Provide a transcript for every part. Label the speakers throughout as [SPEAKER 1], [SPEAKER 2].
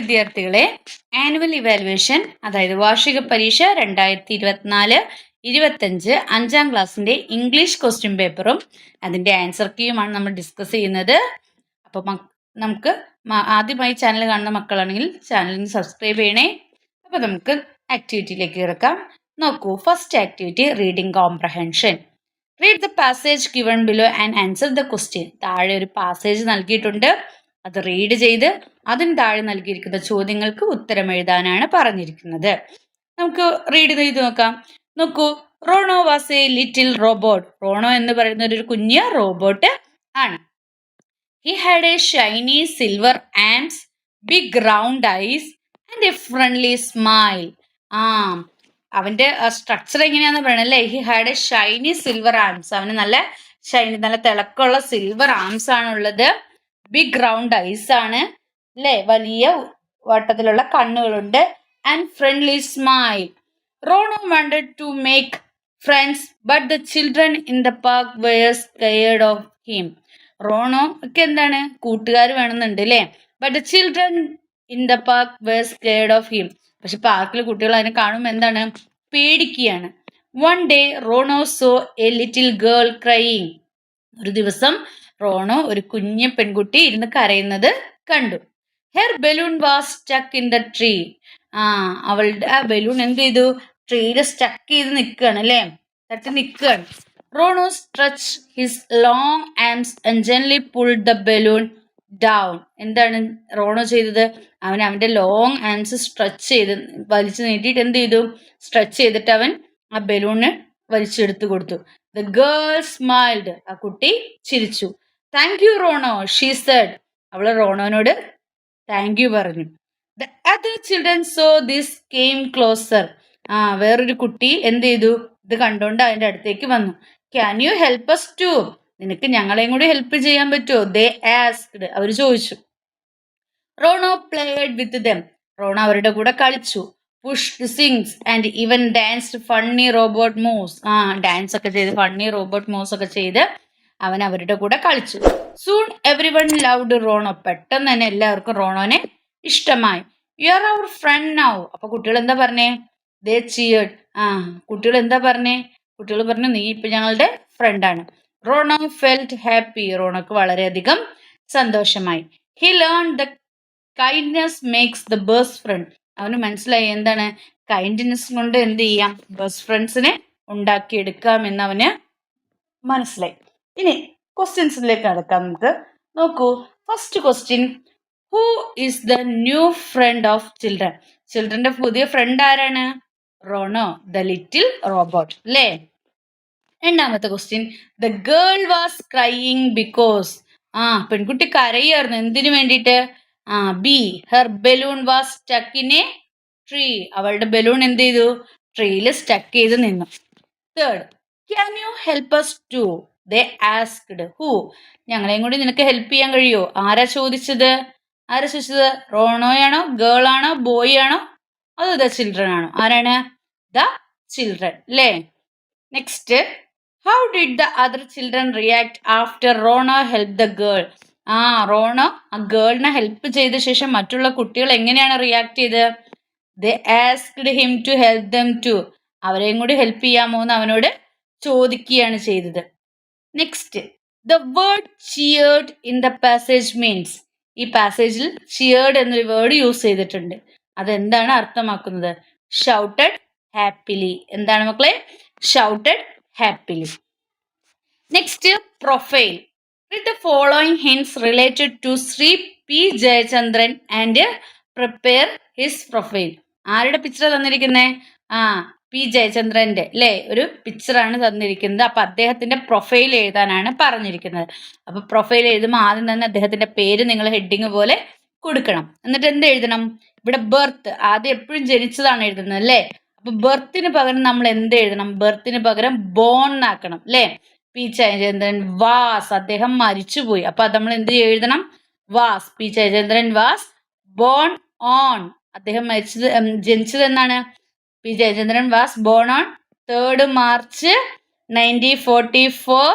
[SPEAKER 1] വിദ്യാർത്ഥികളെ, annual evaluation അതായത് വാർഷിക പരീക്ഷ 2024-25 5ാം ക്ലാസ്സിന്റെ ഇംഗ്ലീഷ് ക്വസ്റ്റ്യൻ പേപ്പറും അതിന്റെ ആൻസർ കീയുമാണ് നമ്മൾ ഡിസ്കസ് ചെയ്യുന്നത്. അപ്പോൾ നമുക്ക് ആദ്യമായി ചാനൽ കാണുന്ന മക്കളാണെങ്കിൽ ചാനലിന് സബ്സ്ക്രൈബ് ചെയ്യണേ. അപ്പോൾ നമുക്ക് ആക്ടിവിറ്റിയിലേക്ക് കിടക്കാം. നോക്കൂ, first activity reading comprehension. Read the passage given below and answer the question. താഴെ ഒരു പാസേജ് നൽകിയിട്ടുണ്ട്, അത് റീഡ് ചെയ്ത് അതിന് താഴെ നൽകിയിരിക്കുന്ന ചോദ്യങ്ങൾക്ക് ഉത്തരം എഴുതാനാണ് പറഞ്ഞിരിക്കുന്നത്. നമുക്ക് റീഡ് ചെയ്ത് നോക്കാം. നോക്കൂ, Rono was a little robot. Rono എന്ന് പറയുന്ന ഒരു കുഞ്ഞ് റോബോട്ട് ആണ്. He had a shiny silver arms, big round eyes and a friendly smile. അവന്റെ സ്ട്രക്ചർ എങ്ങനെയാന്ന് പറയണത് അല്ലേ? He had a shiny silver arms. അവന് നല്ല ഷൈനി, നല്ല തിളക്കമുള്ള സിൽവർ ആംസ് ആണുള്ളത്. ബിഗ് റൗണ്ട് ഐസ് ആണ് അല്ലേ? വലിയ വട്ടത്തിലുള്ള കണ്ണുകളുണ്ട്. And friendly smile. Rono wanted to make friends but the children in the park were scared of him. റോണോക്ക് എന്താണ്, കൂട്ടുകാർ വേണമെന്നുണ്ട് അല്ലേ? But the children in the park were scared of him. പക്ഷെ പാർക്കിൽ കുട്ടികൾ അതിനെ കാണുമ്പോൾ എന്താണ്, പേടിക്കുകയാണ്. One day Rono saw a little girl crying. ഒരു ദിവസം റോണോ ഒരു കുഞ്ഞു പെൺകുട്ടി ഇരുന്ന് കരയുന്നത് കണ്ടു. Her balloon was stuck in the tree. അവളുടെ ആ ബലൂൺ എന്ത് ചെയ്തു, ട്രീയിൽ സ്റ്റക്ക് ചെയ്ത് നിൽക്കുകയാണ് അല്ലേ? തട്ടി നിൽക്കുകയാണ്. Rono stretch his long arms and gently pulled the balloon down. എന്താണ് റോണോ ചെയ്തത്? അവന്റെ ലോങ് ആംസ് സ്ട്രെച്ച് ചെയ്ത് വലിച്ചു നീട്ടിയിട്ട് എന്ത് ചെയ്തു, സ്ട്രെച്ച് ചെയ്തിട്ട് അവൻ ആ ബലൂണ് വലിച്ചെടുത്തു കൊടുത്തു. The girl smiled. ആ കുട്ടി ചിരിച്ചു. Thank you Rono, she said. അവള് റോണോനോട് താങ്ക് യു പറഞ്ഞു. The other children saw this came closer. വേറൊരു കുട്ടി എന്ത് ചെയ്തു, ഇത് കണ്ടോണ്ട് അതിന്റെ അടുത്തേക്ക് വന്നു. Can you help us too? നിനക്ക് ഞങ്ങളെയും കൂടി ഹെൽപ്പ് ചെയ്യാൻ പറ്റുമോ? ദേ ആസ്ക്ഡ്. അവർ ചോദിച്ചു. റോണോ പ്ലേഡ് വിത്ത് ദം. റോണോ അവരുടെ കൂടെ കളിച്ചു. Pushed, sings and even danced funny robot moves. Dance ഒക്കെ ചെയ്ത് ഫണ്ണി റോബോട്ട് മൂവ്സ് ഒക്കെ ചെയ്ത് അവൻ അവരുടെ കൂടെ കളിച്ചു. Soon everyone loved Rono. പെട്ടെന്ന് തന്നെ എല്ലാവർക്കും റോണോനെ ഇഷ്ടമായി. You are our friend now. അപ്പൊ കുട്ടികൾ എന്താ പറഞ്ഞേ? They cheered. കുട്ടികൾ എന്താ പറഞ്ഞേ? കുട്ടികൾ പറഞ്ഞു, നീ ഇപ്പൊ ഞങ്ങളുടെ ഫ്രണ്ടാണ്. Rono felt happy. റോണോക്ക് വളരെയധികം സന്തോഷമായി. He learn the kindness makes the best friend. അവന് മനസ്സിലായി എന്താണ്, കൈൻഡ്നെസ് കൊണ്ട് എന്ത് ചെയ്യാം, ബെസ്റ്റ് ഫ്രണ്ട്സിനെ ഉണ്ടാക്കിയെടുക്കാം എന്ന് അവന് മനസ്സിലായി. ഇനി ക്വസ്റ്റ്യൻസിലേക്ക് കടക്കാം നമുക്ക്. നോക്കൂ, first question, who is the new friend of children? ചിൽഡ്രന്റെ പുതിയ ഫ്രണ്ട് ആരാണ്? റോണോ, ദ ലിറ്റിൽ റോബോട്ട് അല്ലേ? രണ്ടാമത്തെ question, the girl was crying because. പെൺകുട്ടി കരയായിരുന്നു. എന്തിനു വേണ്ടിയിട്ട്? B, her balloon was stuck in a tree. അവളുടെ ബലൂൺ എന്ത് ചെയ്തു, ട്രീയിൽ സ്റ്റക്ക് ചെയ്ത് നിന്നു. Third, can you help us too? They asked. Who? ഞങ്ങളെയും കൂടി നിനക്ക് ഹെൽപ്പ് ചെയ്യാൻ കഴിയോ? ആരാ ചോദിച്ചത്? റോണോയാണോ, ഗേൾ ആണോ, ബോയ് ആണോ, അതോ ദ ചിൽഡ്രൻ ആണോ? ആരാണ്? ദ ചിൽഡ്രൻ അല്ലേ? Next, how did the other children react after Rono help the girl? Rono ആ ഗേളിനെ ഹെൽപ്പ് ചെയ്ത ശേഷം മറ്റുള്ള കുട്ടികൾ എങ്ങനെയാണ് റിയാക്ട് ചെയ്തത്? They asked him to help them too. അവരെയും കൂടി ഹെൽപ്പ് ചെയ്യാമോ എന്ന് അവനോട് ചോദിക്കുകയാണ് ചെയ്തത്. Next, the word cheered in the passage means. ഈ പാസേജിൽ ചിയേർഡ് എന്നൊരു വേർഡ് യൂസ് ചെയ്തിട്ടുണ്ട്. അതെന്താണ് അർത്ഥമാക്കുന്നത്? Shouted happily. എന്താണ് മക്കളെ? Shouted happily. Next, profile. Read the following hints related to Sri P. Jayachandran and prepare his profile. ആരുടെ പിക്ചർ തന്നിരിക്കുന്നത്? പി ജയചന്ദ്രന്റെ അല്ലേ, ഒരു പിക്ചറാണ് തന്നിരിക്കുന്നത്. അപ്പൊ അദ്ദേഹത്തിന്റെ പ്രൊഫൈൽ എഴുതാനാണ് പറഞ്ഞിരിക്കുന്നത്. അപ്പൊ പ്രൊഫൈൽ എഴുതുമ്പോൾ ആദ്യം തന്നെ അദ്ദേഹത്തിന്റെ പേര് നിങ്ങൾ ഹെഡിങ് പോലെ കൊടുക്കണം. എന്നിട്ട് എന്ത് എഴുതണം? ഇവിടെ ബർത്ത്, ആദ്യം എപ്പോഴും ജനിച്ചതാണ് എഴുതുന്നത് അല്ലേ? അപ്പൊ ബർത്തിന് പകരം നമ്മൾ എന്ത് എഴുതണം? ബർത്തിന് പകരം ബോൺ എന്നാക്കണം അല്ലേ? പി ജയചന്ദ്രൻ വാസ്, അദ്ദേഹം മരിച്ചുപോയി. അപ്പൊ നമ്മൾ എന്ത് എഴുതണം? Was. P Jayachandran was born on. അദ്ദേഹം ജനിച്ചത് എന്നാണ്? P Jayachandran was born on 3rd March 1944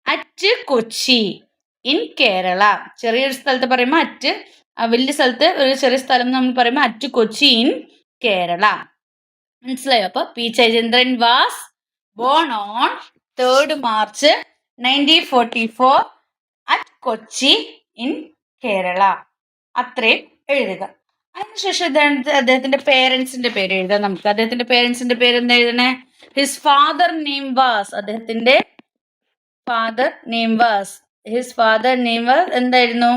[SPEAKER 1] at Kochi in Kerala. ചെറിയൊരു സ്ഥലത്ത് പറയുമ്പോൾ അറ്റ് വലിയ സ്ഥലത്ത് ഒരു ചെറിയ സ്ഥലം നമ്മൾ പറയുമ്പോൾ അറ്റ് കൊച്ചി ഇൻ കേരള. മനസ്സിലായോ? അപ്പോൾ P Jayachandran was born on 3rd March 1944 at Kochi in Kerala. അത്രയും എഴുതുക. അതിനുശേഷം അദ്ദേഹത്തിന്റെ പേരൻസിന്റെ പേര് എഴുതാം നമുക്ക്. അദ്ദേഹത്തിന്റെ പേരൻസിന്റെ പേര് എന്താ എഴുതണേ? ഹിസ് ഫാദർ നെയിം വാസ്, അദ്ദേഹത്തിന്റെ father name was, his father name was എന്തായിരുന്നു?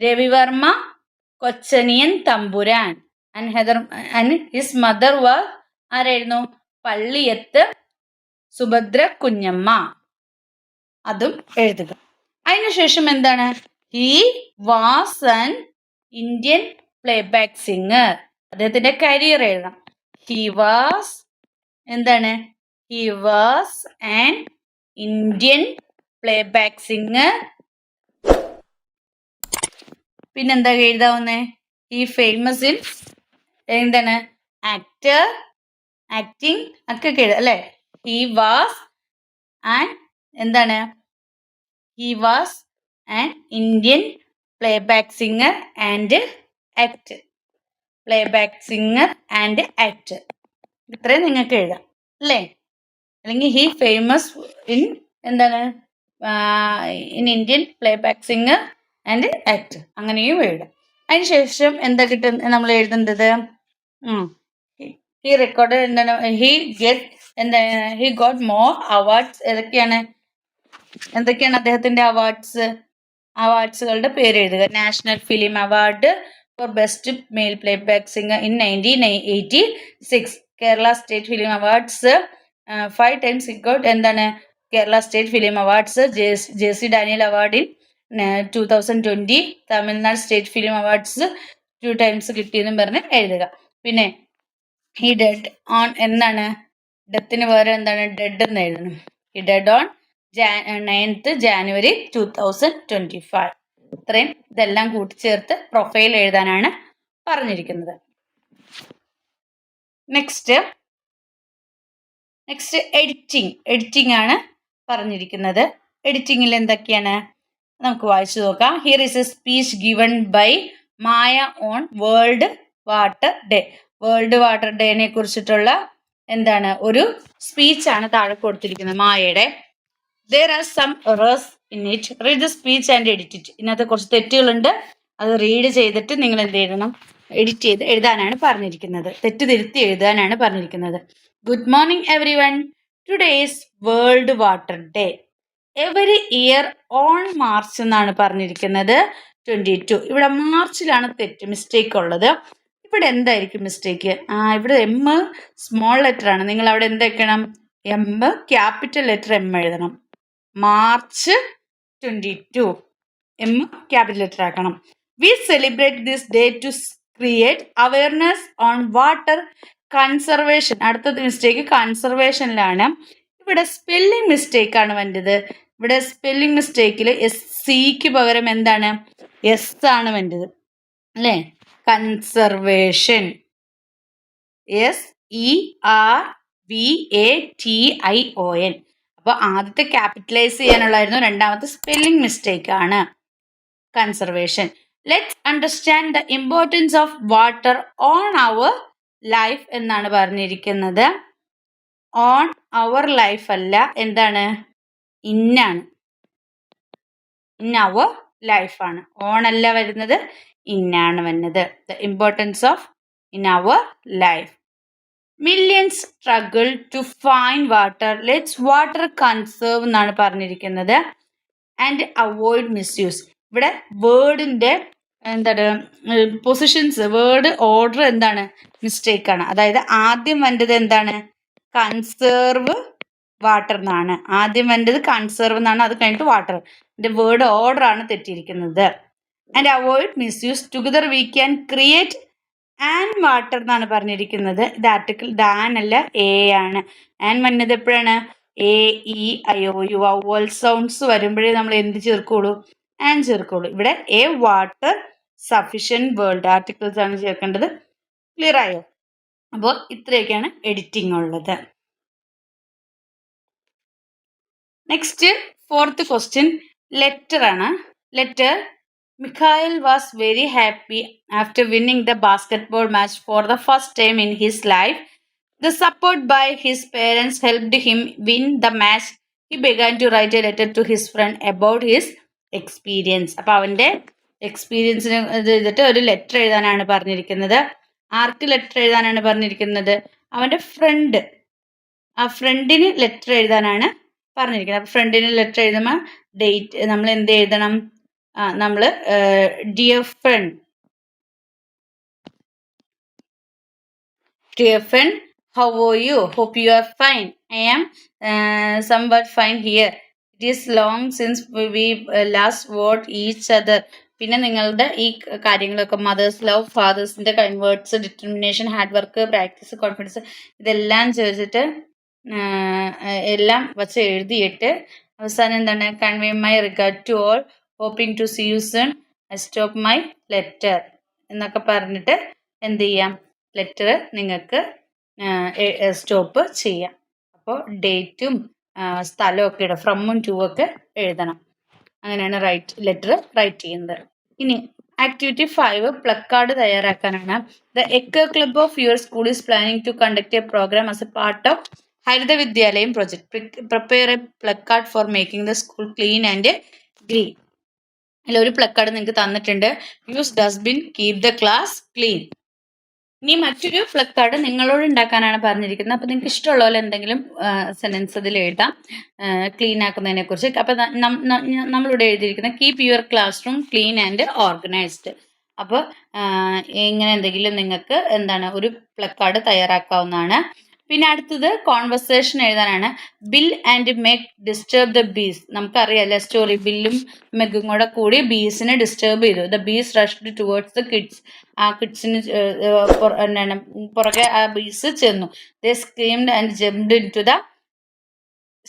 [SPEAKER 1] രവിവർമ്മ കൊച്ചനിയൻ തമ്പുരാൻ. ആൻഡ് ഹിസ് മദർ വാസ് ആരായിരുന്നു? പള്ളിയത്ത് സുഭദ്ര കുഞ്ഞമ്മ. അതും എഴുതുക. അതിനുശേഷം എന്താണ്? He was an Indian playback singer. അദ്ദേഹത്തിന്റെ കരിയർ എഴുതാം. ഹി വാസ് എന്താണ്? He was an Indian playback singer. പിന്നെന്താ എഴുതാവുന്നേ? ഹി ഫേമസ് ഇൻ എന്താണ്? ആക്ടർ, ആക്ടിങ് ഒക്കെ എഴുതാം അല്ലേ? ഹി വാസ് ആൻഡ് എന്താണ്? He was an Indian playback singer and actor. Playback singer and actor. ഇത്രയും നിങ്ങൾക്ക് എഴുതാം അല്ലേ? അല്ലെങ്കിൽ ഹി ഫേമസ് ഇൻ എന്താണ്? In Indian playback singer and actor, അങ്ങനെയും എഴുതാം. അതിനുശേഷം എന്താ നമ്മൾ എഴുതേണ്ടത്? ഹി റെക്കോർഡ് എന്താണ്? He got more awards. എന്തൊക്കെയാണ് അദ്ദേഹത്തിന്റെ അവാർഡ്സുകളുടെ പേര് എഴുതുക. National film award for best male playback singer in 1986. Kerala state film awards 5 times he got എന്താണ്? Kerala state film awards. JC. Daniel award in 2020. Tamil Nadu state film awards 2 times കിട്ടിയെന്നും പറഞ്ഞ് എഴുതുക. പിന്നെ he dead on എന്നാണ്? ഡെത്തിന് വേറെ എന്താണ്? ഡെഡ് എന്ന് എഴുതണം. He dead on 9th January 2025. ഇത്രയും ഇതെല്ലാം കൂട്ടിച്ചേർത്ത് പ്രൊഫൈൽ എഴുതാനാണ് പറഞ്ഞിരിക്കുന്നത്. നെക്സ്റ്റ് എഡിറ്റിംഗ് ആണ് പറഞ്ഞിരിക്കുന്നത്. എഡിറ്റിംഗിൽ എന്തൊക്കെയാണ് നമുക്ക് വായിച്ചു നോക്കാം. Here is a speech given by Maya on World Water Day. World Water ഡേനെ കുറിച്ചിട്ടുള്ള എന്താണ് ഒരു സ്പീച്ചാണ് താഴെ കൊടുത്തിരിക്കുന്നത് മായയുടെ. There are some errors in it. Read the speech and edit it. ഇതിനകത്ത് കുറച്ച് തെറ്റുകളുണ്ട്. അത് റീഡ് ചെയ്തിട്ട് നിങ്ങൾ എന്ത് എഴുതണം? എഡിറ്റ് ചെയ്ത് എഴുതാനാണ് പറഞ്ഞിരിക്കുന്നത്. തെറ്റ് തിരുത്തി എഴുതാനാണ് പറഞ്ഞിരിക്കുന്നത്. Good morning every one. Today is world Water day. Every year on March എന്നാണ് പറഞ്ഞിരിക്കുന്നത് 22. ഇവിടെ മാർച്ചിലാണ് മിസ്റ്റേക്ക് ഉള്ളത്. ഇവിടെ എന്തായിരിക്കും മിസ്റ്റേക്ക്? ഇവിടെ എം സ്മോൾ ലെറ്റർ ആണ്. നിങ്ങൾ അവിടെ എന്തെക്കണം? എം ക്യാപിറ്റൽ ലെറ്റർ എം എഴുതണം. മാർച്ച് 22 എം ക്യാപിറ്റൽ ലെറ്റർ ആക്കണം. We celebrate this day to create awareness on water conservation. അടുത്ത മിസ്റ്റേക്ക് കൺസർവേഷനിലാണ്. ഇവിടെ സ്പെല്ലിംഗ് മിസ്റ്റേക്ക് ആണ് വേണ്ടത്. ഇവിടെ സ്പെല്ലിംഗ് മിസ്റ്റേക്കിൽ സിക്ക് പകരം എന്താണ്? എസ് ആണ് വേണ്ടത് അല്ലേ? കൺസർവേഷൻ. SERVATION. അപ്പോൾ ആദ്യത്തെ ക്യാപിറ്റലൈസ് ചെയ്യാനുള്ളായിരുന്നു, രണ്ടാമത്തെ സ്പെല്ലിംഗ് മിസ്റ്റേക്ക് ആണ്. Conservation. Let's understand the importance of water on our life എന്നാണ് പറഞ്ഞിരിക്കുന്നത്. ഓൺ അവർ ലൈഫ് അല്ല, എന്താണ്? ഇന്നാണ്. ഇൻ അവർ ലൈഫാണ്. ഓൺ അല്ല വരുന്നത്, ഇന്നാണ് വരുന്നത്. The importance of in our life. Millions struggle to find water. Let's water conserve എന്നാണ് പറഞ്ഞിരിക്കുന്നത്. And avoid misuse. ഇവിടെ വേർഡിൻ്റെ എന്താണ് പൊസിഷൻസ്, വേർഡ് ഓർഡർ എന്താണ്? മിസ്റ്റേക്കാണ്. അതായത് ആദ്യം വേണ്ടത് എന്താണ്? കൺസേർവ് വാട്ടർ എന്നാണ്. ആദ്യം വേണ്ടത് കൺസേർവ് എന്നാണ്, അത് കഴിഞ്ഞിട്ട് വാട്ടർ. ഇതിൻ്റെ വേർഡ് ഓർഡർ ആണ് തെറ്റിയിരിക്കുന്നത്. And avoid misuse. Together we can create and water എന്നാണ് പറഞ്ഞിരിക്കുന്നത്. ഇത് ആർട്ടിക്കിൾ ദാൻ അല്ല, എ ആണ്. ആൻഡ് വന്നത് എപ്പോഴാണ്? AEIOU വവൽ സൗണ്ട്സ് വരുമ്പോഴേ നമ്മൾ എന്ത് ചേർക്കുള്ളൂ? ആൻഡ് ചേർക്കുള്ളൂ. ഇവിടെ A water sufficient world articles ആണ് ചേർക്കേണ്ടത്. ക്ലിയർ ആയോ? അപ്പോൾ ഇത്രയൊക്കെയാണ് എഡിറ്റിംഗ് ഉള്ളത്. നെക്സ്റ്റ് 4th ക്വസ്റ്റ്യൻ ലെറ്റർ ആണ്. Letter Mikhail was very happy after winning the basketball match for the first time in his life. The support by his parents helped him win the match. He began to write a letter to his friend about his experience. അപ്പോൾ അവൻ്റെ എക്സ്പീരിയൻസിന് ഇത് ചെയ്തിട്ട് ഒരു letter എഴുതാനാണ് പറഞ്ഞിരിക്കുന്നത്. ആർക്ക് letter എഴുതാനാണ് പറഞ്ഞിരിക്കുന്നത്? അവൻ്റെ ഫ്രണ്ട്, ആ ഫ്രണ്ടിന് ലെറ്റർ എഴുതാനാണ് പറഞ്ഞിരിക്കുന്നത്. അപ്പോൾ ഫ്രണ്ടിന് ലെറ്റർ എഴുതുമ്പോൾ ഡേറ്റ് നമ്മൾ എന്ത് എഴുതണം? നമ്മൾ dear friend, how are you? Hope you are fine. I am somewhat fine here. It is long since we last wrote each other. പിന്നെ നിങ്ങളുടെ ഈ കാര്യങ്ങളൊക്കെ മദേഴ്സ് ലവ്, ഫാദേഴ്സിൻ്റെ converts, determination, hard work, practice, confidence, ഇതെല്ലാം ചോദിച്ചിട്ട് എല്ലാം വച്ച് എഴുതിയിട്ട് അവസാനം എന്താണ്? Convey my regard to all, hoping to see you soon, I stop my letter എന്നൊക്കെ പറഞ്ഞിട്ട് എന്ത് ചെയ്യാം? ലെറ്റർ നിങ്ങൾക്ക് സ്റ്റോപ്പ് ചെയ്യാം. അപ്പോൾ ഡേറ്റും സ്ഥലമൊക്കെ ഇടും, ഫ്രമും ടു ഒക്കെ എഴുതണം. അങ്ങനെയാണ് ലെറ്റർ റൈറ്റ് ചെയ്യുന്നത്. ഇനി ആക്ടിവിറ്റി 5 പ്ലക്കാർഡ് തയ്യാറാക്കാനാണ്. The eco club of your school is planning to conduct a programme as a part of Haritha Vidyalayam project. Prepare a placard for making the school clean and green. അതിൽ ഒരു placard നിങ്ങൾക്ക് തന്നിട്ടുണ്ട്. Use dustbin, keep the class clean. ഇനി മറ്റൊരു placard നിങ്ങളോട് ഉണ്ടാക്കാനാണ് പറഞ്ഞിരിക്കുന്നത്. അപ്പോൾ നിങ്ങൾക്ക് ഇഷ്ടമുള്ള പോലെ എന്തെങ്കിലും സെൻറ്റൻസ് ഇതിൽ എഴുതാം ക്ലീൻ ആക്കുന്നതിനെ കുറിച്ച്. അപ്പോൾ നമ്മളിവിടെ എഴുതിയിരിക്കുന്നത് keep your class room clean and organised. അപ്പോൾ ഇങ്ങനെ എന്തെങ്കിലും നിങ്ങൾക്ക് എന്താണ് ഒരു പ്ലക്കാർഡ് തയ്യാറാക്കാവുന്നതാണ്. പിന്നെ അടുത്തത് കോൺവെർസേഷൻ എഴുതാനാണ്. Bill and Meg disturb the bees. നമുക്കറിയാമല്ലേ സ്റ്റോറി, ബില്ലും മെഗും കൂടെ കൂടി ബീസിനെ ഡിസ്റ്റർബ് ചെയ്തു. The bees rushed towards the kids. ആ കിഡ്സിന് എന്താണ് പുറകെ ആ ബീസ് ചെന്നു. They screamed and jumped into the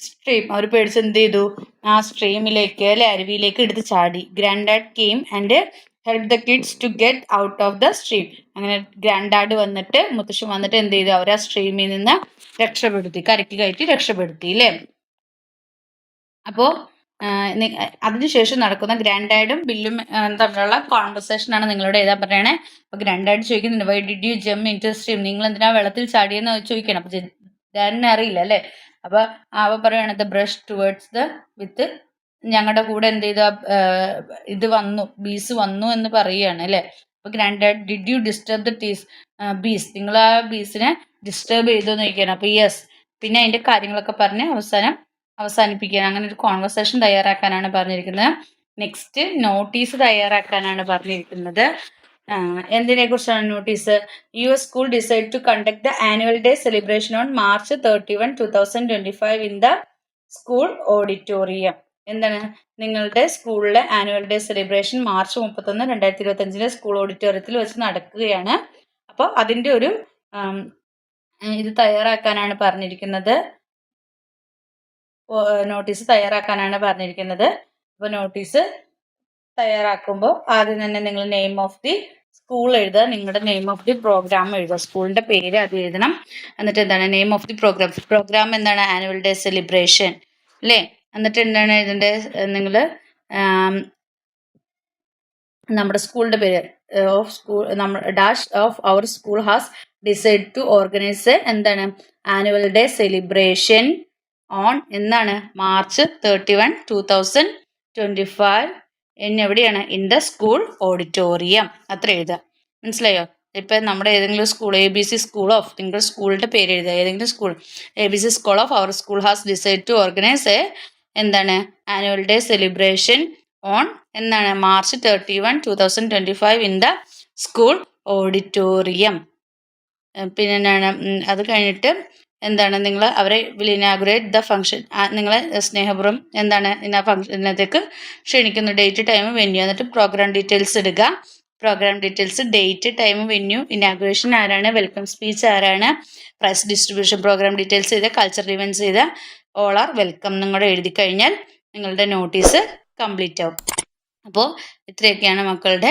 [SPEAKER 1] stream. അവർ പേടിച്ച് എന്ത് ചെയ്തു? ആ സ്ട്രീമിലേക്ക് അല്ലെ അരുവിയിലേക്ക് എടുത്ത് ചാടി. Granddad came and help the kids to get out of the stream. അങ്ങനെ ഗ്രാൻഡ് ഡാഡ് വന്നിട്ട്, മുത്തശ്ശൻ വന്നിട്ട് എന്ത് ചെയ്തു? അവർ ആ സ്ട്രീമിൽ നിന്ന് രക്ഷപ്പെടുത്തി, കരയ്ക്ക് കയറ്റി രക്ഷപ്പെടുത്തി അല്ലേ. അപ്പോൾ അതിനുശേഷം നടക്കുന്ന ഗ്രാൻഡ് ഡാഡും ബില്ലും തമ്മിലുള്ള കോൺവെർസേഷനാണ് നിങ്ങളോട് എഴുതാൻ പറയണേ. അപ്പോൾ ഗ്രാൻഡ് ഡാഡ് ചോദിക്കുന്നുണ്ട്, why did you jump into stream? നിങ്ങൾ എന്തിനാ വെള്ളത്തിൽ ചാടിയെന്ന് ചോദിക്കണം. അപ്പോൾ ഡാഡിനെ അറിയില്ല അല്ലേ. അപ്പോൾ അവ പറയുകയാണ് ദ ബ്രഷ് ടുവേർഡ്സ് ദ വിത്ത്. ഞങ്ങളുടെ കൂടെ എന്ത് ചെയ്ത ഇത് വന്നു, ബീസ് വന്നു എന്ന് പറയുകയാണ് അല്ലേ. അപ്പോൾ grand dad did you disturb the ബീസ്? നിങ്ങൾ ആ ബീസിനെ ഡിസ്റ്റർബ് ചെയ്തു എന്ന് ചോദിക്കുകയാണ്. അപ്പോൾ യെസ്. പിന്നെ അതിൻ്റെ കാര്യങ്ങളൊക്കെ പറഞ്ഞ് അവസാനിപ്പിക്കുകയാണ്. അങ്ങനെ ഒരു കോൺവെർസേഷൻ തയ്യാറാക്കാനാണ് പറഞ്ഞിരിക്കുന്നത്. നെക്സ്റ്റ് നോട്ടീസ് തയ്യാറാക്കാനാണ് പറഞ്ഞിരിക്കുന്നത്. എന്തിനെ കുറിച്ചാണ് notice? Your school decide to conduct the annual day celebration on March 31, 2025 in the school auditorium. എന്താണ്? നിങ്ങളുടെ സ്കൂളിലെ annual day celebration March 31, 2025 school ഓഡിറ്റോറിയത്തിൽ വെച്ച് നടക്കുകയാണ്. അപ്പോൾ അതിൻ്റെ ഒരു ഇത് തയ്യാറാക്കാനാണ് പറഞ്ഞിരിക്കുന്നത്. നോട്ടീസ് തയ്യാറാക്കാനാണ് പറഞ്ഞിരിക്കുന്നത്. അപ്പോൾ നോട്ടീസ് തയ്യാറാക്കുമ്പോൾ ആദ്യം തന്നെ നിങ്ങൾ നെയിം ഓഫ് ദി സ്കൂൾ എഴുതുക, നിങ്ങളുടെ നെയിം ഓഫ് ദി പ്രോഗ്രാം എഴുതുക, സ്കൂളിൻ്റെ പേര് അത് എഴുതണം. എന്നിട്ട് എന്താണ് നെയിം ഓഫ് ദി പ്രോഗ്രാം എന്താണ്? ആനുവൽ ഡേ സെലിബ്രേഷൻ അല്ലേ. എന്നിട്ട് എന്താണ് എഴുതേണ്ടത്? നിങ്ങൾ നമ്മുടെ സ്കൂളിൻ്റെ പേര് of school dash of our school has decide to organise എന്താണ് ആനുവൽ ഡേ സെലിബ്രേഷൻ ഓൺ എന്താണ് മാർച്ച് 31, 2025 എവിടെയാണ്? In the school auditorium. അത്ര എഴുതുക. മനസ്സിലായോ? ഇപ്പം നമ്മുടെ ഏതെങ്കിലും സ്കൂൾ ABC സ്കൂൾ ഓഫ് നിങ്ങളുടെ സ്കൂളിൻ്റെ പേര് എഴുതുക. ഏതെങ്കിലും school ABC school of our school has decide to organise എന്താണ് ആനുവൽ ഡേ സെലിബ്രേഷൻ ഓൺ എന്താണ് March 31, 2025 in the school auditorium. പിന്നെ എന്താണ് അത് കഴിഞ്ഞിട്ട് എന്താണ് നിങ്ങൾ അവരെ വിൽ ഇനാഗുറേറ്റ് ദ ഫംഗ്ഷൻ. നിങ്ങളെ സ്നേഹപൂർവ്വം എന്താണ് ഫംഗ്ഷനത്തേക്ക് ക്ഷണിക്കുന്നു. Date, time, venue. എന്നിട്ട് പ്രോഗ്രാം ഡീറ്റെയിൽസ് ഇടുക. Programme details, date, time, venue, inauguration ആരാണ്, വെൽക്കം സ്പീച്ച് ആരാണ്, പ്രൈസ് ഡിസ്ട്രിബ്യൂഷൻ, പ്രോഗ്രാം ഡീറ്റെയിൽസ് ചെയ്ത് കൾച്ചറൽ ഇവൻറ്റ്സ് ചെയ്ത് ഓൾ ആർ വെൽക്കം നിങ്ങളുടെ എഴുതി കഴിഞ്ഞാൽ നിങ്ങളുടെ നോട്ടീസ് കംപ്ലീറ്റ് ആവും. അപ്പോൾ ഇത്രയൊക്കെയാണ് മക്കളുടെ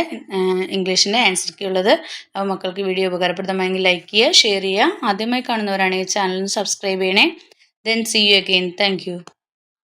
[SPEAKER 1] ഇംഗ്ലീഷിൻ്റെ ആൻസർ കീ ഉള്ളത്. അപ്പോൾ മക്കൾക്ക് വീഡിയോ ഉപകാരപ്രദമായെങ്കിൽ ലൈക്ക് ചെയ്യുക, ഷെയർ ചെയ്യുക. ആദ്യമായി കാണുന്നവരാണെങ്കിൽ ചാനലിന് സബ്സ്ക്രൈബ് ചെയ്യണേ. Then see you again. Thank U.